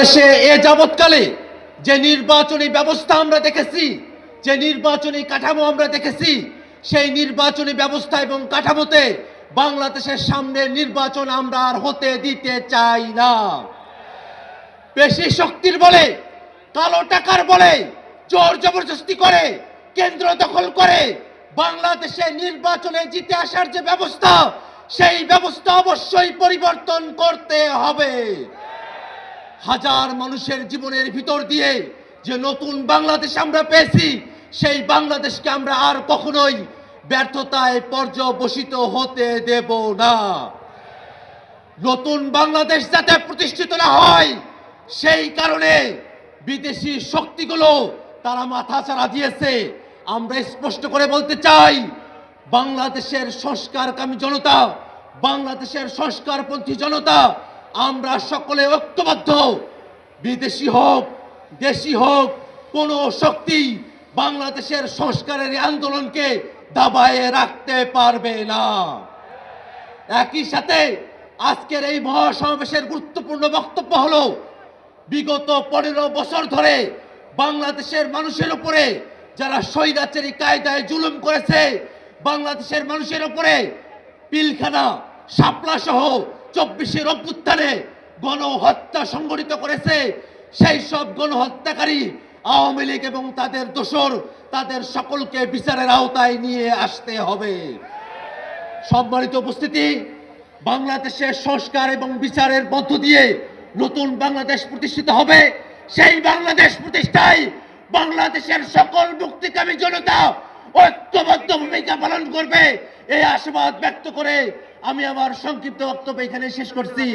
দেশে এ যাবৎকালে যে নির্বাচনী ব্যবস্থা আমরা দেখেছি, যে নির্বাচনী কাঠামো আমরা দেখেছি, সেই নির্বাচনী ব্যবস্থা এবং কাঠামোতে বাংলাদেশের সামনে নির্বাচন আমরা আর হতে দিতে চাই না। বেশি শক্তির বলে, কালো টাকার বলে, জোর জবরদস্তি করে, কেন্দ্র দখল করে বাংলাদেশে নির্বাচনে জিতে আসার যে ব্যবস্থা, সেই ব্যবস্থা অবশ্যই পরিবর্তন করতে হবে। হাজার মানুষের জীবনের ভিতর দিয়ে যে নতুন বাংলাদেশ আমরা পেয়েছি, সেই বাংলাদেশকে আমরা আর কখনোই ব্যর্থতায় পর্যবসিত হতে দেব না। নতুন বাংলাদেশ যাতে প্রতিষ্ঠিত না হয়, সেই কারণে বিদেশি শক্তিগুলো তারা মাথাচাড়া দিয়েছে। আমরা স্পষ্ট করে বলতে চাই, বাংলাদেশের সংস্কারকামী জনতা, বাংলাদেশের সংস্কারপন্থী জনতা, আমরা সকলে ঐক্যবদ্ধ। বিদেশি হোক, দেশি হোক, কোনো শক্তি বাংলাদেশের সংস্কারের আন্দোলনকে দাবায়ে রাখতে পারবে না। একই সাথে আজকের এই মহাসমাবেশের গুরুত্বপূর্ণ বক্তব্য হলো, বিগত 15 বছর ধরে বাংলাদেশের মানুষের উপরে যারা স্বৈরাচারী কায়দায় জুলুম করেছে, বাংলাদেশের মানুষের উপরে পিলখানা, শাপলা সহ 24-এর অভ্যুত্থানে গণহত্যা সংগঠিত করেছে, সেই সব গণহত্যাকারী আওয়ামী লীগ এবং তাদের দোসর, তাদের সকলকে বিচারের আওতায় নিয়ে আসতে হবে। সম্মানিত উপস্থিতি, বাংলাদেশের সংস্কার এবং বিচারের মধ্য দিয়ে নতুন বাংলাদেশ প্রতিষ্ঠিত হবে। সেই বাংলাদেশ প্রতিষ্ঠায় বাংলাদেশের সকল মুক্তিকামী জনতা ঐক্যবদ্ধ ভূমিকা পালন করবে, এই আশাবাদ ব্যক্ত করে আমি আমার সংক্ষিপ্ত বক্তব্য এখানে শেষ করছি।